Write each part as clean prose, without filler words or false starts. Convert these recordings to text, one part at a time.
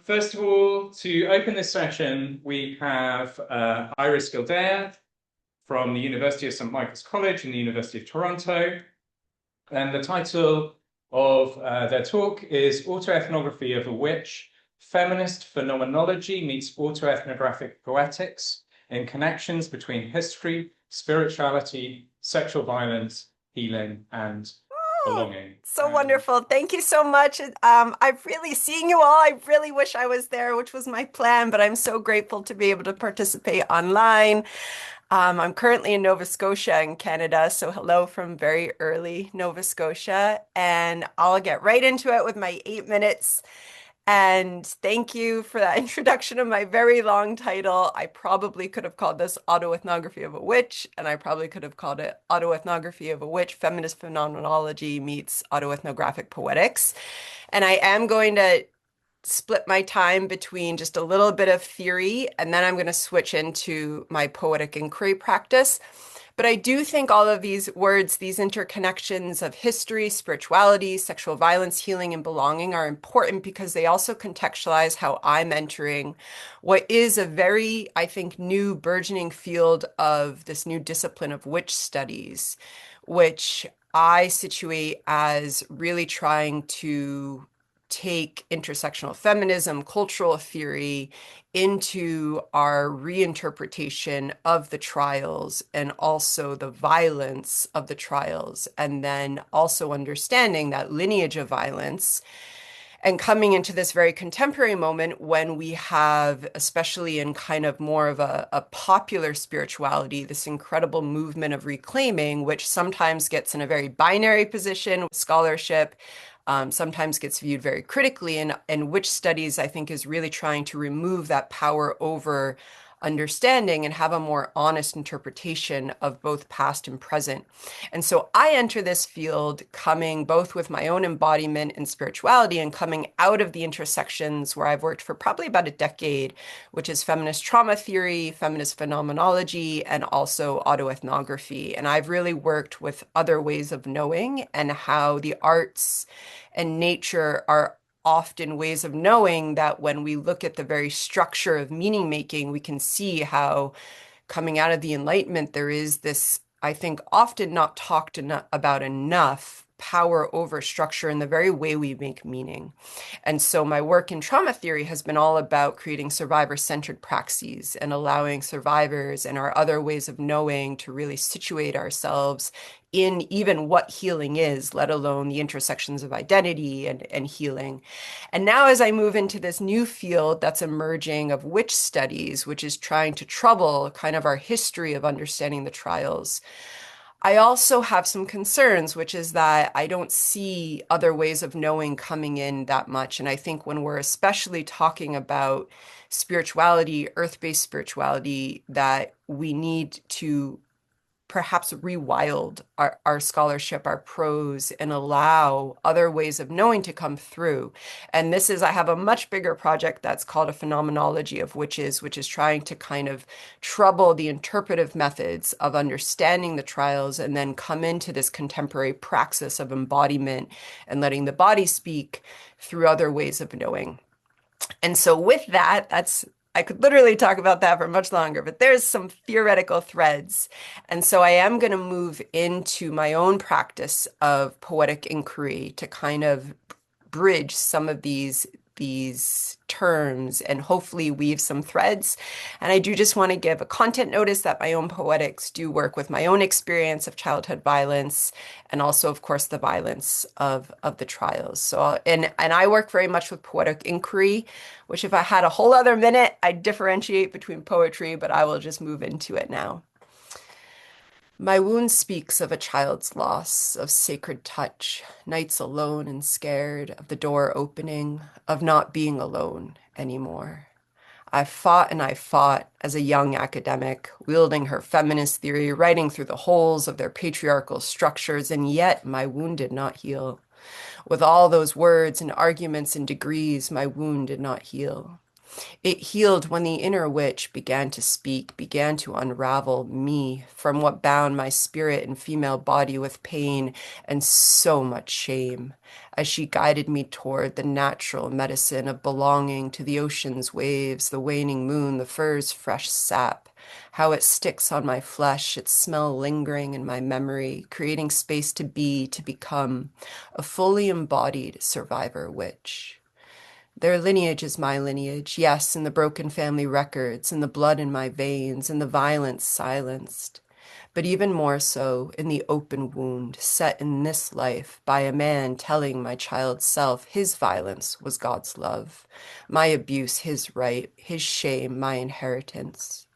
First of all, to open this session, we have Iris Gildea from the University of St. Michael's College and the University of Toronto. And the title of their talk is Autoethnography of a Witch, Feminist Phenomenology Meets Autoethnographic Poetics in Connections Between History, Spirituality, Sexual Violence, Healing, and Belonging. So wonderful. Thank you so much. I've really seen you all. I really wish I was there, which was my plan, but I'm so grateful to be able to participate online. I'm currently in Nova Scotia in Canada, so hello from very early Nova Scotia, and I'll get right into it with my 8 minutes. And thank you for that introduction of my very long title. I probably could have called this Autoethnography of a Witch, and I probably could have called it Autoethnography of a Witch, Feminist Phenomenology Meets Autoethnographic Poetics. And I am going to split my time between just a little bit of theory, and then I'm going to switch into my poetic inquiry practice. But I do think all of these words, these interconnections of history, spirituality, sexual violence, healing, and belonging are important because they also contextualize how I'm entering what is a very, I think, new burgeoning field of this new discipline of witch studies, which I situate as really trying to take intersectional feminism, cultural theory into our reinterpretation of the trials and also the violence of the trials, and then also understanding that lineage of violence and coming into this very contemporary moment when we have, especially in kind of more of a popular spirituality, this incredible movement of reclaiming, which sometimes gets in a very binary position with scholarship, sometimes gets viewed very critically, and which studies I think is really trying to remove that power over understanding and have a more honest interpretation of both past and present. And so I enter this field coming both with my own embodiment and spirituality and coming out of the intersections where I've worked for probably about a decade, which is feminist trauma theory, feminist phenomenology, and also autoethnography. And I've really worked with other ways of knowing and how the arts and nature are often ways of knowing that when we look at the very structure of meaning making, we can see how coming out of the Enlightenment, there is this, I think, often not talked about enough power over structure in the very way we make meaning. And so my work in trauma theory has been all about creating survivor-centered praxis and allowing survivors and our other ways of knowing to really situate ourselves in even what healing is, let alone the intersections of identity and healing. And now as I move into this new field that's emerging of witch studies, which is trying to trouble kind of our history of understanding the trials, I also have some concerns, which is that I don't see other ways of knowing coming in that much. And I think when we're especially talking about spirituality, earth-based spirituality, that we need to perhaps rewild our scholarship, our prose, and allow other ways of knowing to come through. And this is, I have a much bigger project that's called a phenomenology of witches, which is trying to kind of trouble the interpretive methods of understanding the trials and then come into this contemporary praxis of embodiment and letting the body speak through other ways of knowing. And so with that, I could literally talk about that for much longer, but there's some theoretical threads. And so I am going to move into my own practice of poetic inquiry to kind of bridge some of these terms and hopefully weave some threads. And I do just want to give a content notice that my own poetics do work with my own experience of childhood violence and also, of course, the violence of the trials. So, and I work very much with poetic inquiry, which if I had a whole other minute, I'd differentiate between poetry, but I will just move into it now. My wound speaks of a child's loss, of sacred touch, nights alone and scared, of the door opening, of not being alone anymore. I fought as a young academic, wielding her feminist theory, writing through the holes of their patriarchal structures, and yet my wound did not heal. With all those words and arguments and degrees, my wound did not heal. It healed when the inner witch began to speak, began to unravel me from what bound my spirit and female body with pain and so much shame, as she guided me toward the natural medicine of belonging to the ocean's waves, the waning moon, the fur's fresh sap, how it sticks on my flesh, its smell lingering in my memory, creating space to be, to become a fully embodied survivor witch. Their lineage is my lineage, yes, in the broken family records, in the blood in my veins, in the violence silenced, but even more so in the open wound set in this life by a man telling my child self his violence was God's love, my abuse his right, his shame my inheritance.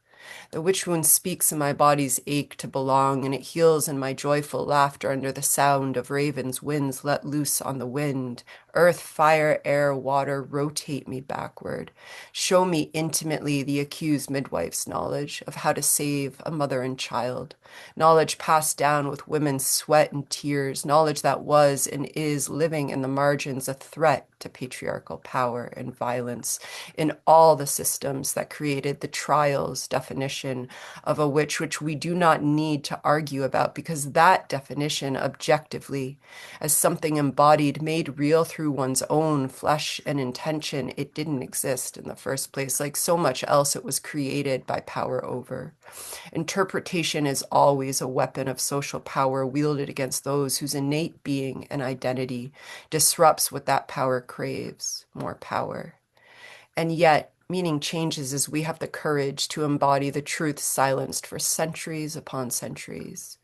The witch wound speaks in my body's ache to belong, and it heals in my joyful laughter under the sound of ravens' winds let loose on the wind. Earth, fire, air, water, rotate me backward. Show me intimately the accused midwife's knowledge of how to save a mother and child. Knowledge passed down with women's sweat and tears. Knowledge that was and is living in the margins, a threat to patriarchal power and violence in all the systems that created the trials definition of a witch, which we do not need to argue about because that definition objectively, as something embodied, made real through one's own flesh and intention, it didn't exist in the first place. Like so much else, it was created by power over. Interpretation is always a weapon of social power wielded against those whose innate being and identity disrupts what that power craves, more power. And yet, meaning changes as we have the courage to embody the truth silenced for centuries upon centuries.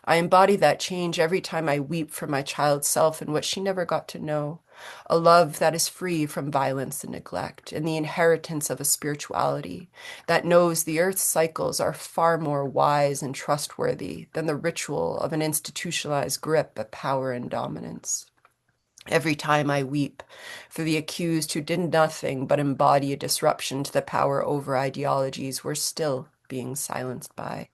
I embody that change every time I weep for my child's self and what she never got to know, a love that is free from violence and neglect, and the inheritance of a spirituality that knows the earth's cycles are far more wise and trustworthy than the ritual of an institutionalized grip at power and dominance. Every time I weep for the accused who did nothing but embody a disruption to the power over ideologies we're still being silenced by.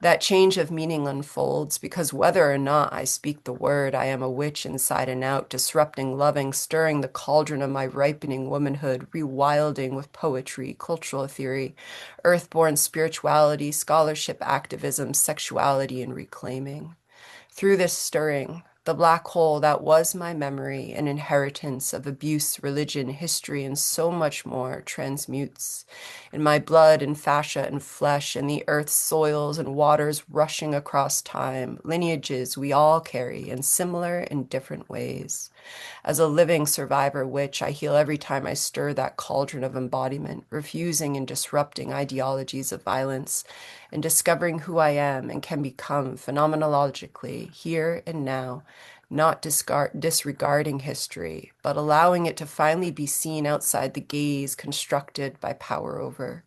That change of meaning unfolds because whether or not I speak the word, I am a witch inside and out, disrupting, loving, stirring the cauldron of my ripening womanhood, rewilding with poetry, cultural theory, earthborn spirituality, scholarship, activism, sexuality, and reclaiming. Through this stirring, the black hole that was my memory, an inheritance of abuse, religion, history, and so much more, transmutes in my blood and fascia and flesh, and the earth's soils and waters rushing across time, lineages we all carry in similar and different ways. As a living survivor witch, I heal every time I stir that cauldron of embodiment, refusing and disrupting ideologies of violence, and discovering who I am and can become phenomenologically, here and now, not disregarding history, but allowing it to finally be seen outside the gaze constructed by power over,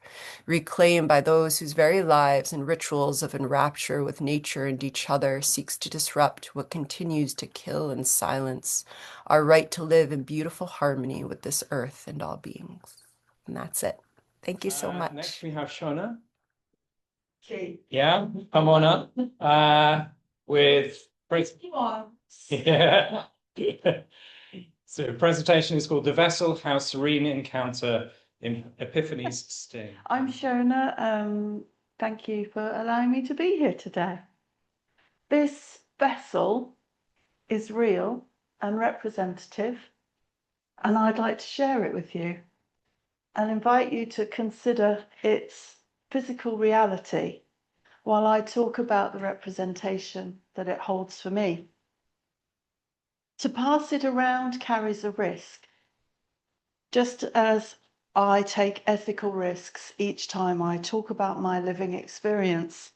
reclaimed by those whose very lives and rituals of enrapture with nature and each other seeks to disrupt what continues to kill and silence our right to live in beautiful harmony with this earth and all beings. And that's it. Thank you so much. Next we have Sheona. Okay. Yeah, come on up. With yeah. So presentation is called The Vessel, How Serene Encounter in Epiphanies Sting. I'm Sheona. Thank you for allowing me to be here today. This vessel is real and representative, and I'd like to share it with you and invite you to consider its physical reality while I talk about the representation that it holds for me. To pass it around carries a risk, just as I take ethical risks each time I talk about my living experience.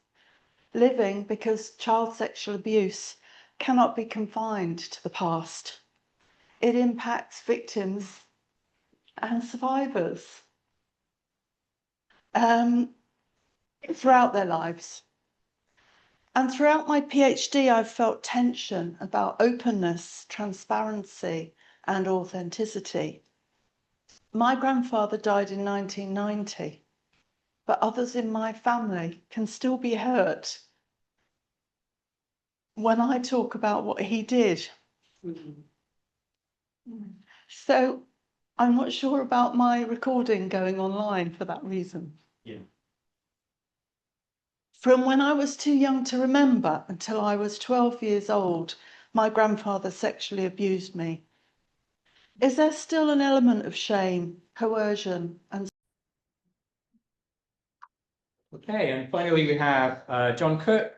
Living because child sexual abuse cannot be confined to the past. It impacts victims and survivors throughout their lives. And throughout my PhD, I've felt tension about openness, transparency, and authenticity. My grandfather died in 1990, but others in my family can still be hurt when I talk about what he did. So I'm not sure about my recording going online for that reason. Yeah. From when I was too young to remember until I was 12 years old, my grandfather sexually abused me. Is there still an element of shame, coercion, and... Okay, and finally we have John Cook.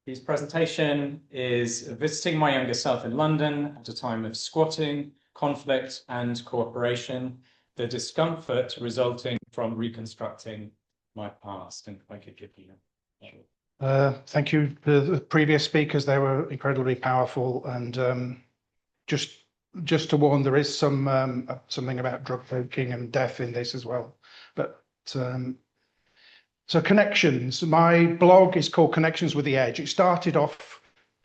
His presentation is Visiting My Younger Self in London at a Time of Squatting, Conflict and Cooperation, the Discomfort Resulting from Reconstructing My Past. And if I could give you Thank you to the previous speakers. They were incredibly powerful. And just to warn, there is some something about drug taking and death in this as well. But so connections. My blog is called Connections with the Edge. It started off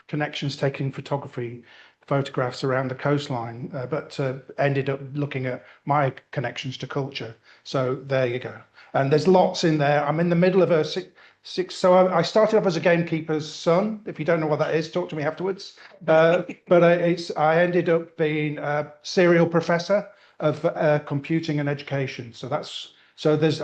connections taking photography, photographs around the coastline, but ended up looking at my connections to culture. So there you go. And there's lots in there. I'm in the middle of a six. So I started off as a gamekeeper's son. If you don't know what that is, talk to me afterwards. But I ended up being a serial professor of computing and education.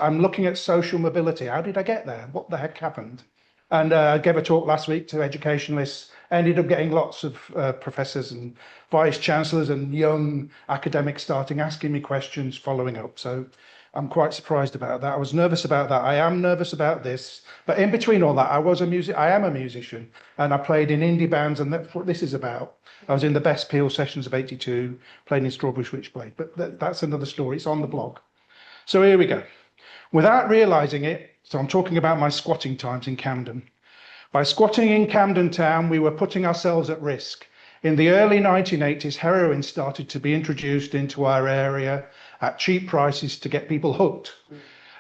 I'm looking at social mobility. How did I get there? What the heck happened? And I gave a talk last week to educationalists. Ended up getting lots of professors and vice chancellors and young academics asking me questions, following up. So I'm quite surprised about that. I was nervous about that. I am nervous about this. But in between all that, I am a musician, and I played in indie bands, and that's what this is about. I was in the Best Peel sessions of '82, playing in Strawberry Switchblade. But that's another story. It's on the blog. So here we go. Without realizing it, so I'm talking about my squatting times in Camden. By squatting in Camden Town, we were putting ourselves at risk. In the early 1980s, heroin started to be introduced into our area at cheap prices to get people hooked.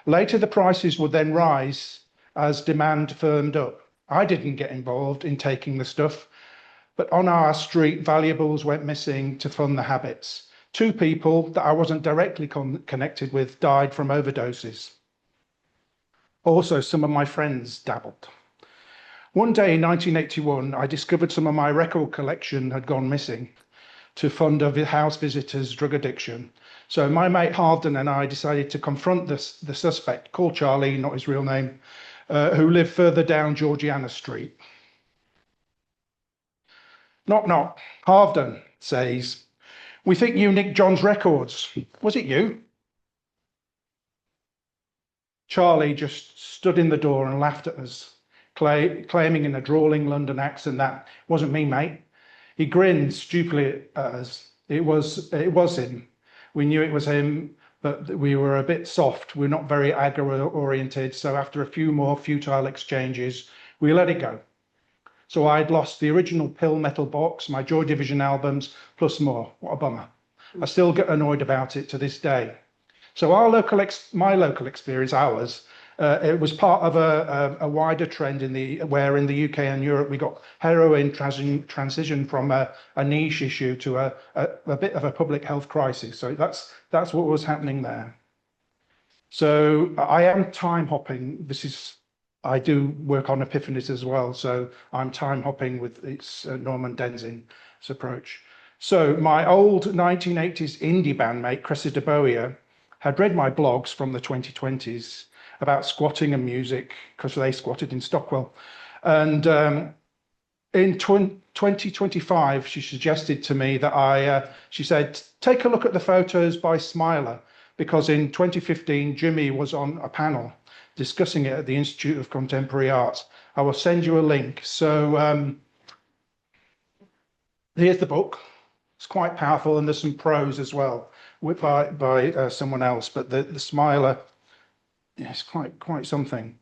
Later, the prices would then rise as demand firmed up. I didn't get involved in taking the stuff, but on our street, valuables went missing to fund the habits. 2 people that I wasn't directly connected with died from overdoses. Also, some of my friends dabbled. One day in 1981, I discovered some of my record collection had gone missing to fund a house visitor's drug addiction. So my mate Harden and I decided to confront the suspect, called Charlie, not his real name, who lived further down Georgiana Street. Knock, knock. Harden says, "We think you nicked John's records. Was it you?" Charlie just stood in the door and laughed at us, claiming in a drawling London accent that wasn't me, mate. He grinned stupidly at us. It was him. We knew it was him, but we were a bit soft. We're not very aggro-oriented. So after a few more futile exchanges, we let it go. So I'd lost the original Pill metal box, my Joy Division albums, plus more. What a bummer. I still get annoyed about it to this day. So my local experience, it was part of a wider trend where in the UK and Europe we got heroin transition from a niche issue to a bit of a public health crisis. So that's what was happening there. So I am time hopping. I do work on epiphanies as well. So I'm time hopping with its Norman Denzin's approach. So my old 1980s indie bandmate Cressida Bowie had read my blogs from the 2020s about squatting and music, because they squatted in Stockwell. And in 2025, she suggested to me that she said, take a look at the photos by Smiler, because in 2015, Jimmy was on a panel discussing it at the Institute of Contemporary Art. I will send you a link. So here's the book. It's quite powerful, and there's some prose as well by someone else, but the Smiler, yeah, it's quite something.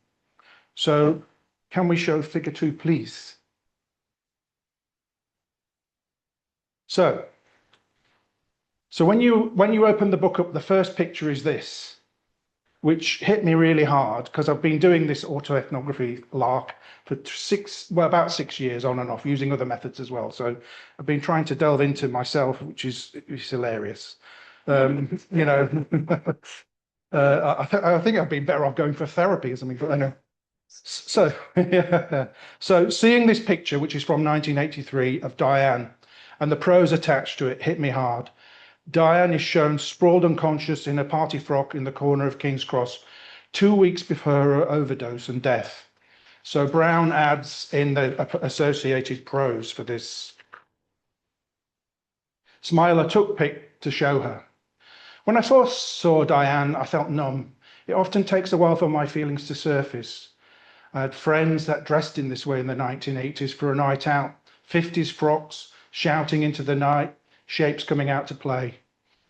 So can we show figure 2, please? So when you open the book up, the first picture is this, which hit me really hard because I've been doing this autoethnography lark for about 6 years on and off, using other methods as well. So I've been trying to delve into myself, which is hilarious. You know, I think I've been better off going for therapy or something, but I know. So, yeah. So seeing this picture, which is from 1983 of Diane, and the prose attached to it hit me hard. Diane is shown sprawled unconscious in a party frock in the corner of King's Cross 2 weeks before her overdose and death. So Brown adds in the associated prose for this. Smiler took pic to show her. When I first saw Diane, I felt numb. It often takes a while for my feelings to surface. I had friends that dressed in this way in the 1980s for a night out, 50s frocks, shouting into the night, shapes coming out to play.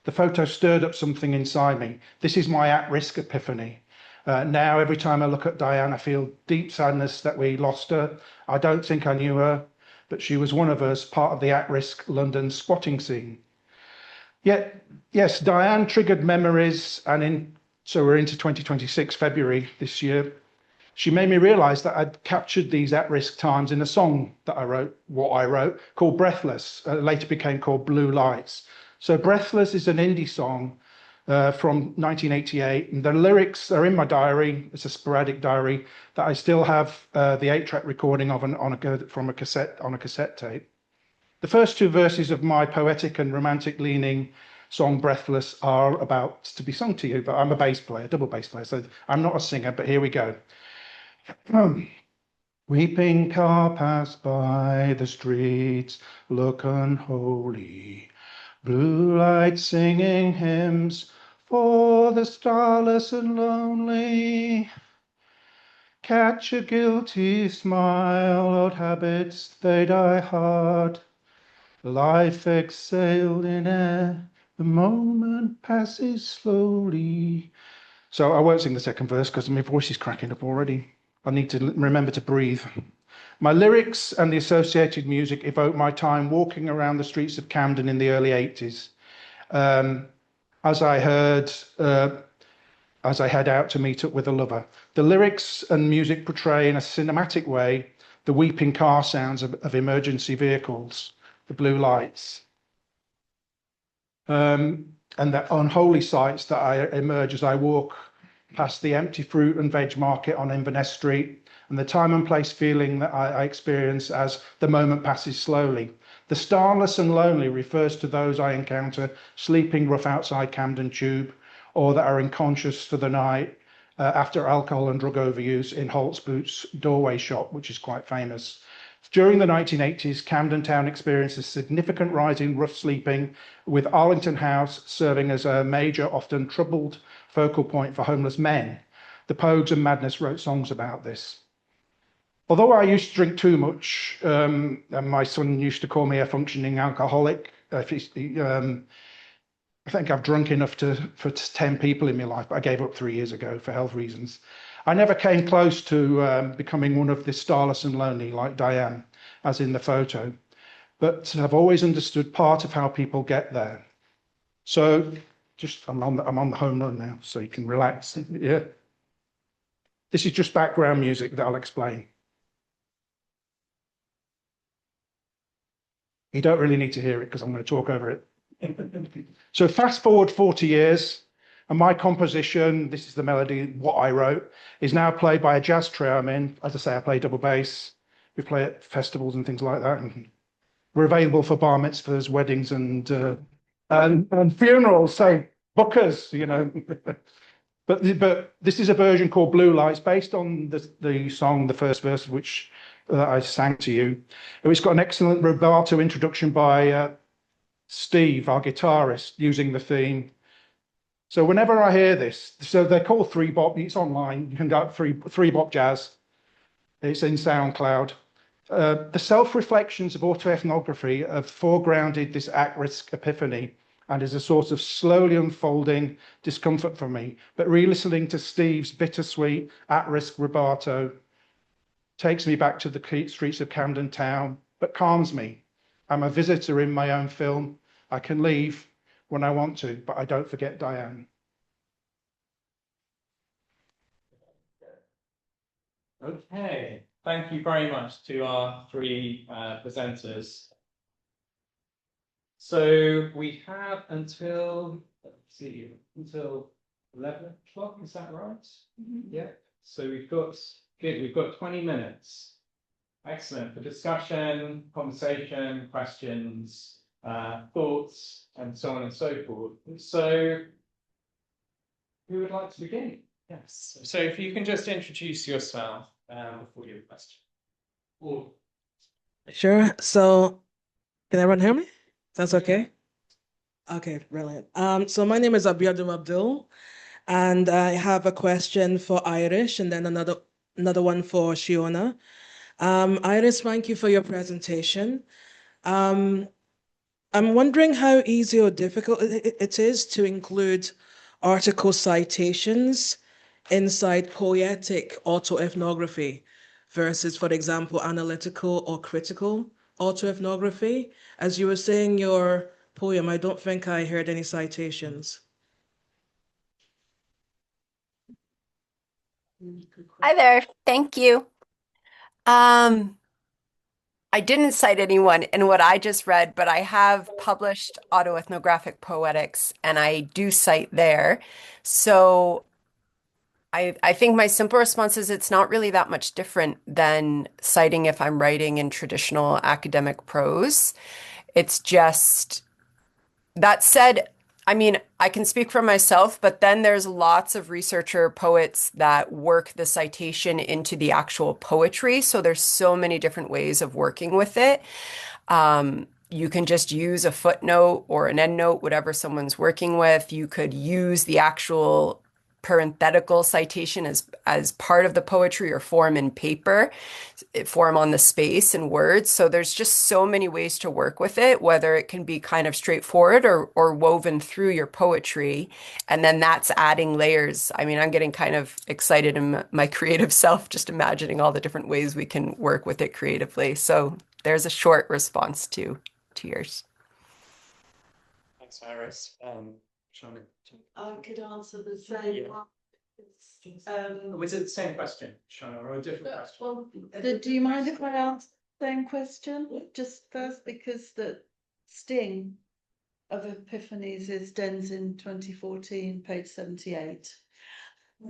The photo stirred up something inside me. This is my at-risk epiphany. Now, every time I look at Diane, I feel deep sadness that we lost her. I don't think I knew her, but she was one of us, part of the at-risk London squatting scene. Yet, yes, Diane triggered memories, and so we're into 2026, February this year. She made me realise that I'd captured these at-risk times in a song that I wrote, called Breathless. Later became called Blue Lights. So Breathless is an indie song from 1988, and the lyrics are in my diary. It's a sporadic diary that I still have the 8-track recording of from a cassette tape. The first two verses of my poetic and romantic leaning song Breathless are about to be sung to you, but I'm a bass player, double bass player, so I'm not a singer, but here we go. Weeping car pass by the streets, look unholy. Blue lights singing hymns for the starless and lonely. Catch a guilty smile, old habits, they die hard. Life exhaled in air, the moment passes slowly. So I won't sing the second verse because my voice is cracking up already. I need to remember to breathe. My lyrics and the associated music evoke my time walking around the streets of Camden in the early 80s. As I head out to meet up with a lover. The lyrics and music portray in a cinematic way the weeping car sounds of emergency vehicles, the blue lights, and the unholy sights that I emerge as I walk past the empty fruit and veg market on Inverness Street, and the time and place feeling that I experience as the moment passes slowly. The starless and lonely refers to those I encounter sleeping rough outside Camden Tube, or that are unconscious for the night after alcohol and drug overuse in Holt's Boots doorway shop, which is quite famous. During the 1980s, Camden Town experienced a significant rise in rough sleeping, with Arlington House serving as a major, often troubled focal point for homeless men. The Pogues and Madness wrote songs about this. Although I used to drink too much, and my son used to call me a functioning alcoholic, I think I've drunk enough for 10 people in my life, but I gave up 3 years ago for health reasons. I never came close to becoming one of the starless and lonely like Diane, as in the photo, but I've always understood part of how people get there. So I'm on the home run now, so you can relax. Yeah. This is just background music that I'll explain. You don't really need to hear it because I'm going to talk over it. So fast forward 40 years, and my composition, this is the melody, what I wrote, is now played by a jazz trio I'm in. As I say, I play double bass. We play at festivals and things like that. And we're available for bar mitzvahs, weddings, and funerals. So bookers, you know. But this is a version called Blue Lights, based on the song, the first verse, which I sang to you. It's got an excellent rubato introduction by Steve, our guitarist, using the theme. So whenever I hear this, so they're called 3-bop, it's online, you can go 3-bop jazz, it's in SoundCloud. The self-reflections of autoethnography have foregrounded this at-risk epiphany and is a source of slowly unfolding discomfort for me. But re-listening to Steve's bittersweet at-risk rubato takes me back to the streets of Camden Town, but calms me. I'm a visitor in my own film. I can leave when I want to, but I don't forget Diane. Okay, thank you very much to our three presenters. So we have until, let's see, until 11 o'clock, is that right? Mm-hmm. Yeah, so we've got 20 minutes. Excellent for discussion, conversation, questions. thoughts, and so on and so forth. So, who would like to begin? Yes. So, if you can just introduce yourself before your question. Or Sure. So can everyone hear me? That's okay? Okay, brilliant. So my name is Abiodun Abdul, and I have a question for Irish and then another one for Sheona. Iris, thank you for your presentation. I'm wondering how easy or difficult it is to include article citations inside poetic autoethnography versus, for example, analytical or critical autoethnography. As you were saying your poem, I don't think I heard any citations. Hi there. Thank you. I didn't cite anyone in what I just read, but I have published autoethnographic poetics and I do cite there. So I think my simple response is it's not really that much different than citing if I'm writing in traditional academic prose. It's just that said, I mean, I can speak for myself, but then there's lots of researcher poets that work the citation into the actual poetry. So there's so many different ways of working with it. You can just use a footnote or an endnote, whatever someone's working with. You could use the actual parenthetical citation as part of the poetry or form in paper, form on the space and words. So there's just so many ways to work with it, whether it can be kind of straightforward or woven through your poetry. And then that's adding layers. I mean, I'm getting kind of excited in my creative self, just imagining all the different ways we can work with it creatively. So there's a short response to yours. thanks, Iris. Sheona. I could answer the same Yeah. one. Was it the same question, Sheona, or a different question? Well, do you mind if I ask the same question just first, because the sting of epiphanies is Denzin 2014, page 78. I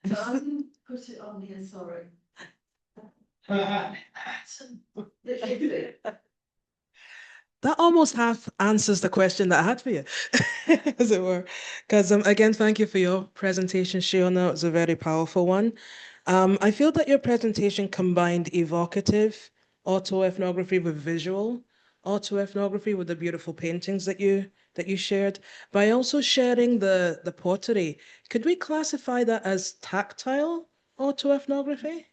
didn't put it on here, sorry. That almost half answers the question that I had for you, as it were. Because again, thank you for your presentation, Sheona. It was a very powerful one. I feel that your presentation combined evocative autoethnography with visual autoethnography with the beautiful paintings that you shared. By also sharing the pottery, could we classify that as tactile autoethnography?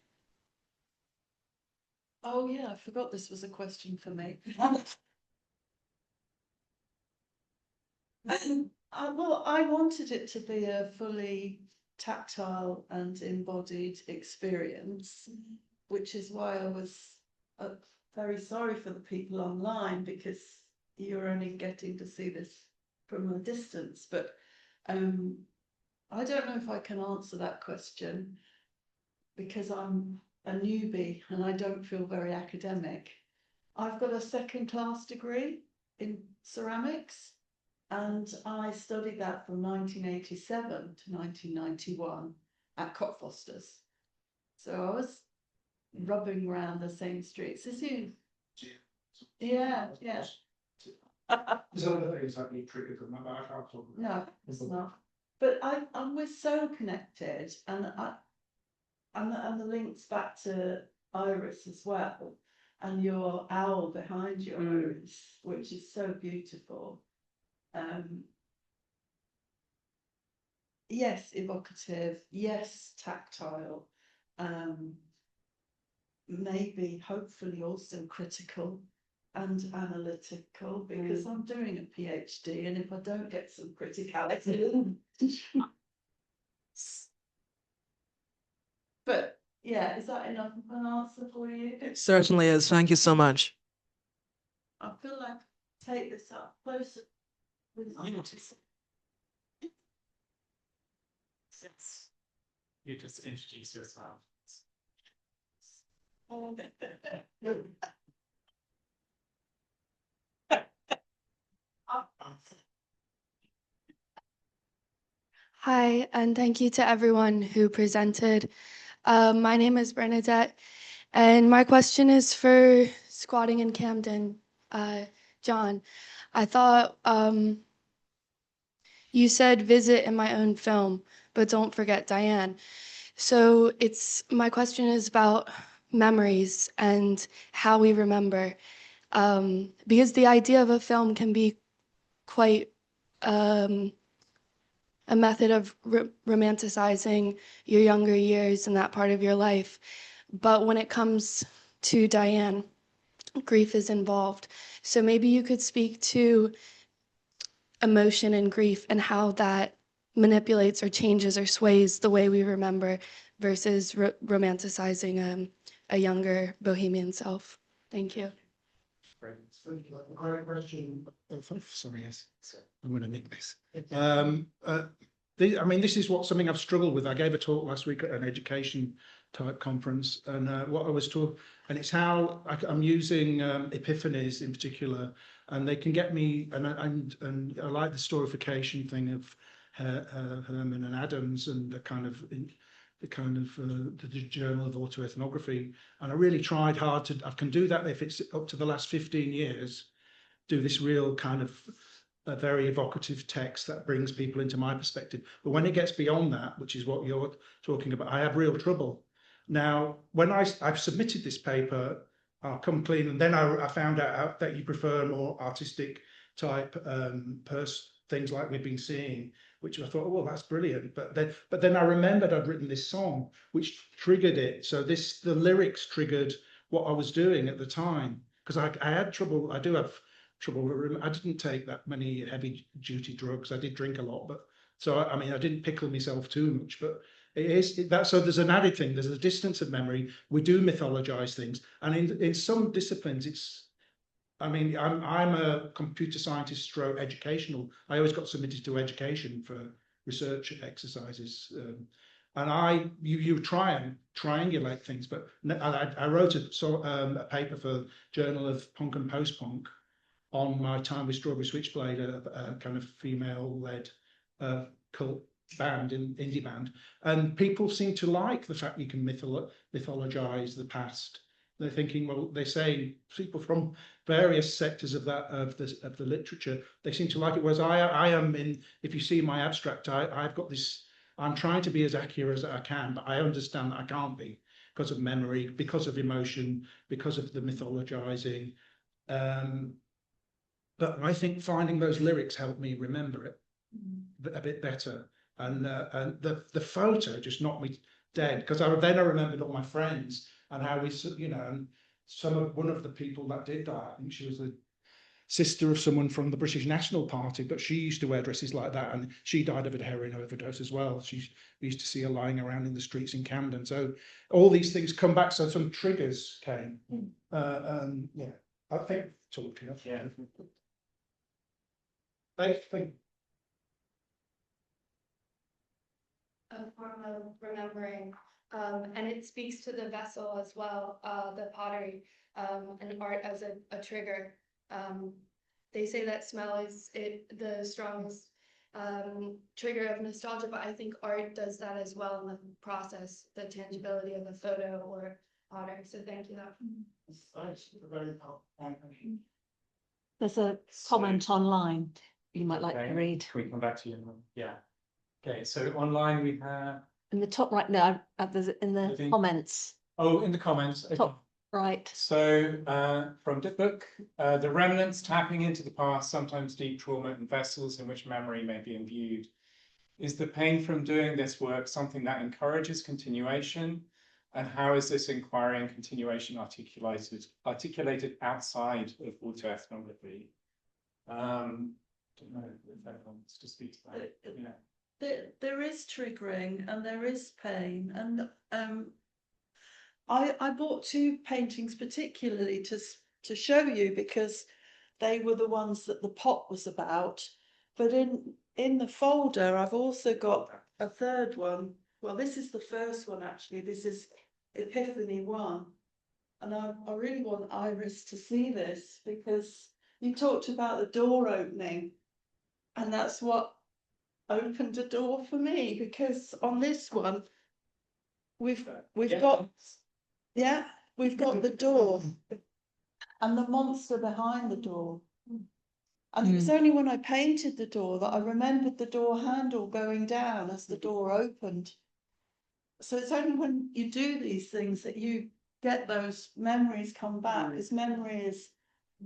Oh yeah, I forgot this was a question for me. Well, I wanted it to be a fully tactile and embodied experience, which is why I was very sorry for the people online, because you're only getting to see this from a distance. But I don't know if I can answer that question because I'm a newbie and I don't feel very academic. I've got a second-class degree in ceramics, and I studied that from 1987 to 1991 at Cockfosters. So I was rubbing around the same streets as you. Yeah, yeah. No, it's not. But we're so connected, and the links back to Iris as well, and your owl behind you, Iris, which is so beautiful. Yes, evocative, yes, tactile, maybe hopefully also critical and analytical, because I'm doing a PhD, and if I don't get some criticality, but yeah, is that enough of an answer for you? It certainly is. Thank you so much. I feel like take this up closer with Yes. You just introduce yourself. Hi, and thank you to everyone who presented. My name is Bernadette, And my question is for Squatting in Camden. John, I thought you said visit in my own film, but don't forget Diane. So my question is about memories and how we remember. Because the idea of a film can be quite a method of romanticizing your younger years and that part of your life. But when it comes to Diane, grief is involved. So maybe you could speak to emotion and grief and how that manipulates or changes or sways the way we remember versus romanticizing a younger bohemian self. Thank you. Great question. Sorry, yes. I'm going to nick this. I mean, this is something I've struggled with. I gave a talk last week at an education type conference, and what I was taught, and it's how I'm using epiphanies in particular, and they can get me. And I like the storification thing of Herman and Adams, and the Journal of Autoethnography. And I really tried hard to. I can do that if it's up to the last 15 years. Do this real kind of a very evocative text that brings people into my perspective. But when it gets beyond that, which is what you're talking about, I have real trouble. Now, when I've submitted this paper, I'll come clean, and then I found out that you prefer more artistic type things like we've been seeing, which I thought, oh, well, that's brilliant. But then I remembered I'd written this song, which triggered it. So the lyrics triggered what I was doing at the time, because I had trouble. I do have trouble. I didn't take that many heavy duty drugs. I did drink a lot, but so I mean, I didn't pickle myself too much. But so there's an added thing. There's a distance of memory. We do mythologize things, and in some disciplines, it's. I mean, I'm a computer scientist stroke educational. I always got submitted to education for research exercises, and you try and triangulate things. But I wrote a paper for Journal of Punk and Post Punk on my time with Strawberry Switchblade, a kind of female-led cult band, indie band, and people seem to like the fact you can mythologize the past. They're thinking, well, they say people from various sectors of the literature, they seem to like it. Whereas I am in, if you see my abstract, I've got this. I'm trying to be as accurate as I can, but I understand that I can't be because of memory, because of emotion, because of the mythologizing. But I think finding those lyrics helped me remember it a bit better. And the photo just knocked me dead, because I remembered all my friends and how we, and one of the people that did die, I think she was the sister of someone from the British National Party, but she used to wear dresses like that, and she died of a heroin overdose as well. We used to see her lying around in the streets in Camden. So all these things come back. So some triggers came. Yeah, I think talked enough. Yeah. I think. A form of remembering, and it speaks to the vessel as well, the pottery, and art as a trigger. They say that smell is the strongest trigger of nostalgia, but I think art does that as well in the process, the tangibility of a photo or potter. So thank you. That's very helpful. There's a comment online you might like to read. Can we come back to you? Yeah. Okay, so online we have In the top right, no, there's in the comments. Oh, in the comments. Okay. Top right. So from the book, the remnants tapping into the past, sometimes deep trauma and vessels in which memory may be imbued. Is the pain from doing this work something that encourages continuation? And how is this inquiry and continuation articulated outside of autoethnography? Don't know if anyone wants to speak to that. Yeah. There is triggering and there is pain, and I bought two paintings particularly to show you, because they were the ones that the pot was about. But in the folder, I've also got a third one. Well, this is the first one actually. This is Epiphany 1, and I really want Iris to see this, because you talked about the door opening, and that's what opened a door for me, because on this one we've got we've got the door and the monster behind the door. And it was only when I painted the door that I remembered the door handle going down as the door opened. So it's only when you do these things that you get those memories come back, because memory is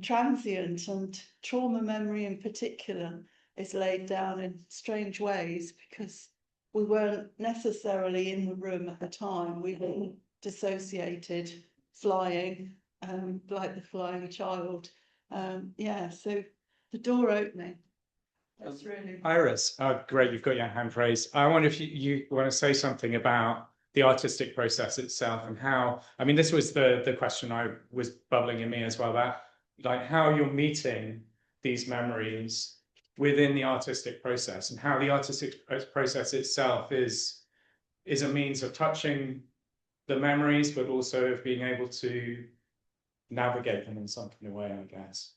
transient, and trauma memory in particular is laid down in strange ways because we weren't necessarily in the room at the time. We were dissociated, flying, like the flying child. So the door opening. That's really Iris. Oh, great, you've got your hand raised. I wonder if you want to say something about the artistic process itself and how, I mean, this was the question I was bubbling in me as well, that like how you're meeting these memories within the artistic process, and how the artistic process itself is a means of touching the memories, but also of being able to navigate them in some kind of way, I guess.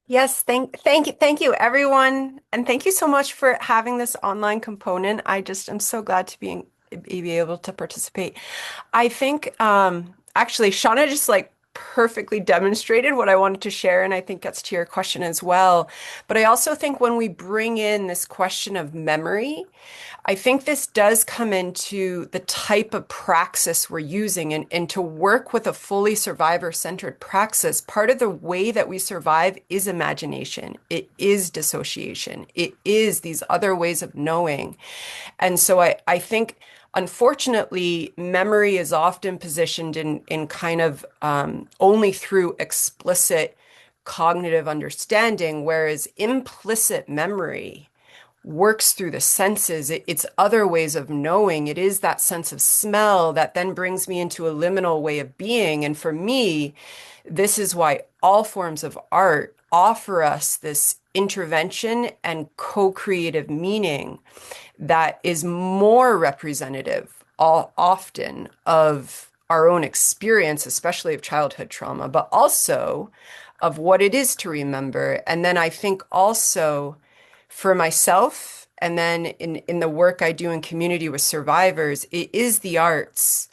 Yes, thank you, everyone, and thank you so much for having this online component. I just am so glad to be able to participate. I think actually Sheona just like perfectly demonstrated what I wanted to share, and I think gets to your question as well. But I also think when we bring in this question of memory, I think this does come into the type of praxis we're using, and to work with a fully survivor-centered praxis, part of the way that we survive is imagination. It is dissociation. It is these other ways of knowing. And so I think, unfortunately, memory is often positioned in kind of only through explicit cognitive understanding, whereas implicit memory works through the senses. It's other ways of knowing. It is that sense of smell that then brings me into a liminal way of being. And for me, this is why all forms of art offer us this intervention and co-creative meaning that is more representative often of our own experience, especially of childhood trauma, but also of what it is to remember. And then I think also for myself, and then in the work I do in community with survivors, it is the arts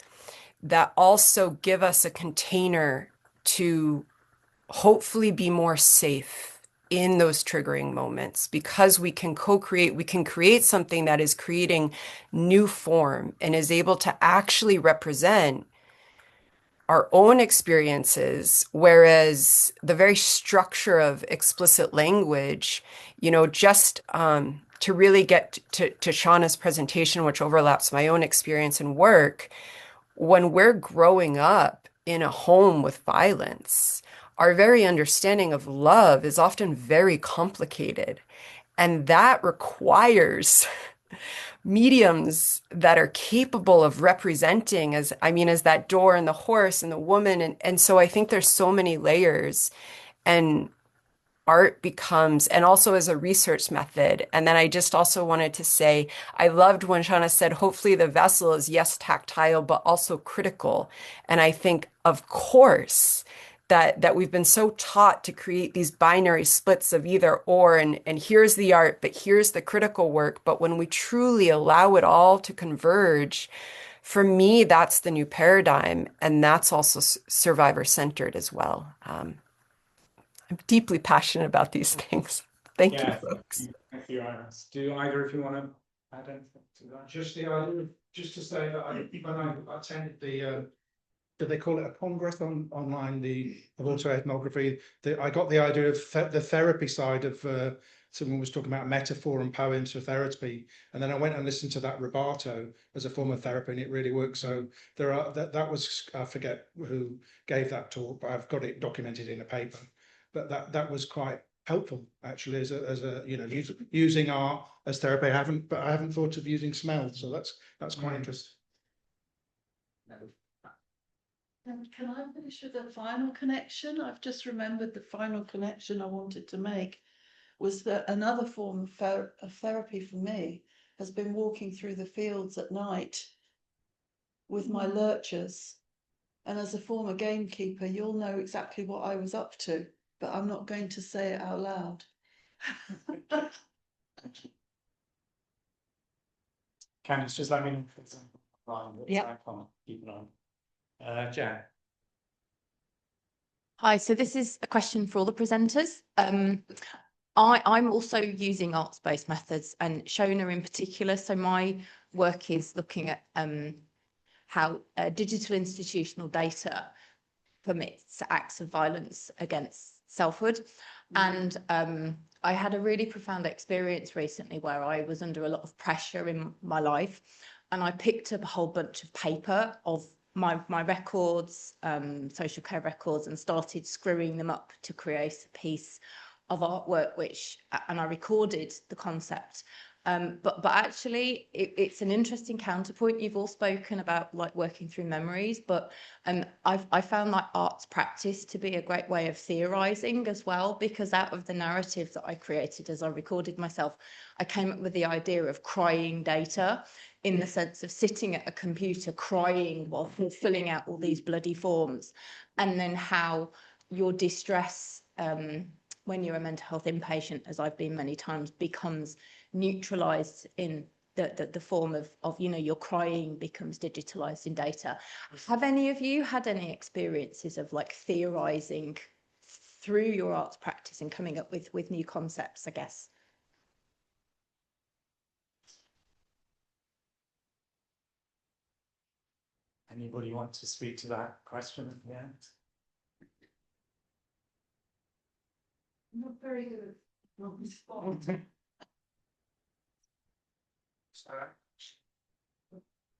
that also give us a container to hopefully be more safe in those triggering moments, because we can co-create, we can create something that is creating new form and is able to actually represent our own experiences, whereas the very structure of explicit language, just to really get to Shauna's presentation, which overlaps my own experience and work, when we're growing up in a home with violence, our very understanding of love is often very complicated. And that requires mediums that are capable of representing as that door and the horse and the woman. And so I think there's so many layers, and art becomes, and also as a research method. And then I just also wanted to say, I loved when Sheona said, hopefully the vessel is, yes, tactile, but also critical. And I think, of course, that we've been so taught to create these binary splits of either or, and here's the art, but here's the critical work. But when we truly allow it all to converge, for me, that's the new paradigm. And that's also survivor-centered as well. I'm deeply passionate about these things. Thank you, folks. Thank you, Iris. Do either of you want to add anything to that? Just to say that when I attended the do they call it a congress online, of autoethnography, I got the idea of the therapy side of someone was talking about metaphor and poems for therapy, and then I went and listened to that rubato as a form of therapy, and it really works. So there are that was, I forget who gave that talk, but I've got it documented in a paper. But that was quite helpful actually as a using art as therapy. I haven't thought of using smell, so that's quite interesting. Can I finish with a final connection? I've just remembered the final connection I wanted to make was that another form of therapy for me has been walking through the fields at night with my lurchers. And as a former gamekeeper, you'll know exactly what I was up to, but I'm not going to say it out loud. Candice, just let me know if it's on. Yeah. I can't keep it on. Jan. Hi, so this is a question for all the presenters. I'm also using arts-based methods, and Sheona in particular. So my work is looking at how digital institutional data permits acts of violence against selfhood. And I had a really profound experience recently where I was under a lot of pressure in my life, and I picked up a whole bunch of paper of my records, social care records, and started screwing them up to create a piece of artwork, and I recorded the concept. But actually, it's an interesting counterpoint. You've all spoken about like working through memories, but I found like arts practice to be a great way of theorizing as well, because out of the narrative that I created as I recorded myself, I came up with the idea of crying data, in the sense of sitting at a computer crying while filling out all these bloody forms, and then how your distress when you're a mental health inpatient, as I've been many times, becomes neutralized in the form of your crying becomes digitalized in data. Have any of you had any experiences of like theorizing through your arts practice and coming up with new concepts, I guess? Anybody want to speak to that question at the end? Not very good. Not respond.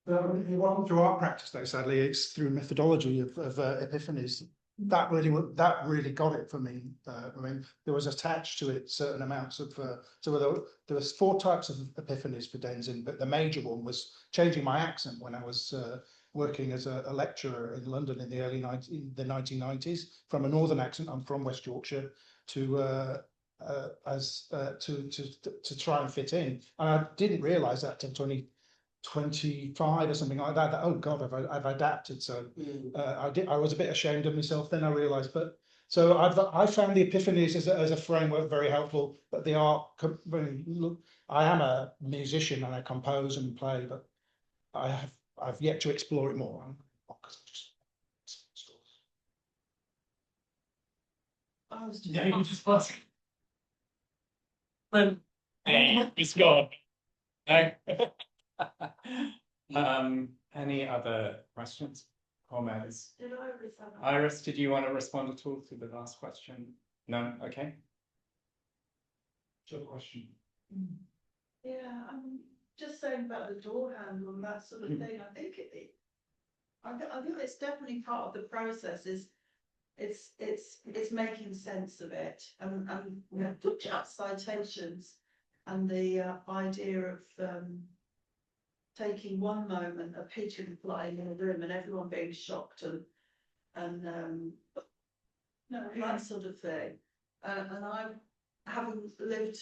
It wasn't through art practice though, sadly, it's through methodology of epiphanies. That really got it for me. I mean, there was attached to it certain amounts of, so there was 4 types of epiphanies for Denzin, but the major one was changing my accent when I was working as a lecturer in London in the early 1990s, from a northern accent, I'm from West Yorkshire, to try and fit in. And I didn't realise that until 2025 or something like that, oh God, I've adapted. So I was a bit ashamed of myself. Then I realized, but so I found the epiphanies as a framework very helpful. But the art, I am a musician and I compose and play, but I've yet to explore it more. I was just Yeah, you just ask. Well, it's gone. No. Any other questions, comments? Did Iris, did you want to respond at all to the last question? No? Okay. Your question. Yeah, I'm just saying about the door handle and that sort of thing. I think I think it's definitely part of the process. It's making sense of it, and just citations and the idea of taking one moment, a pigeon flying in a room and everyone being shocked and that sort of thing. And I haven't lived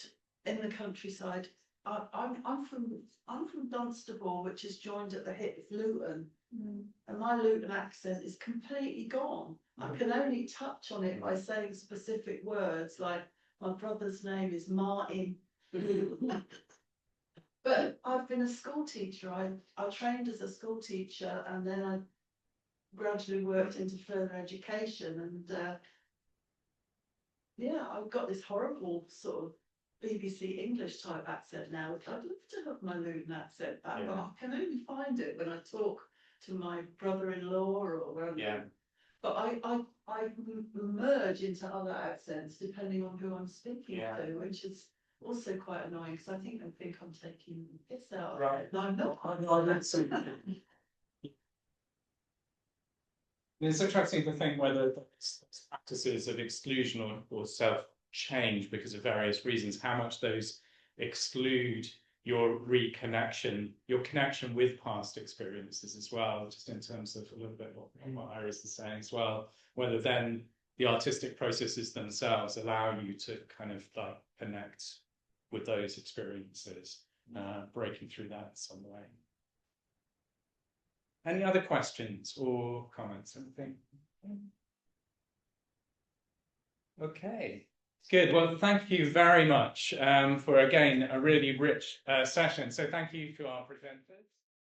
in the countryside. I'm from Dunstable, which is joined at the hip with Luton, and my Luton accent is completely gone. I can only touch on it by saying specific words, like my brother's name is Martin. But I've been a school teacher. I trained as a school teacher, and then I gradually worked into further education. And yeah, I've got this horrible sort of BBC English type accent now. I'd love to have my Luton accent back, but I can only find it when I talk to my brother-in-law or But I merge into other accents depending on who I'm speaking to, which is also quite annoying because I think I'm taking the piss out of it. No, I'm not. It's interesting to think whether those practices of exclusion or self-change because of various reasons, how much those exclude your reconnection, your connection with past experiences as well, just in terms of a little bit what Iris is saying as well, whether then the artistic processes themselves allow you to kind of like connect with those experiences, breaking through that in some way. Any other questions or comments? Anything? Okay, good. Well, thank you very much for, again, a really rich session. So thank you to our presenters.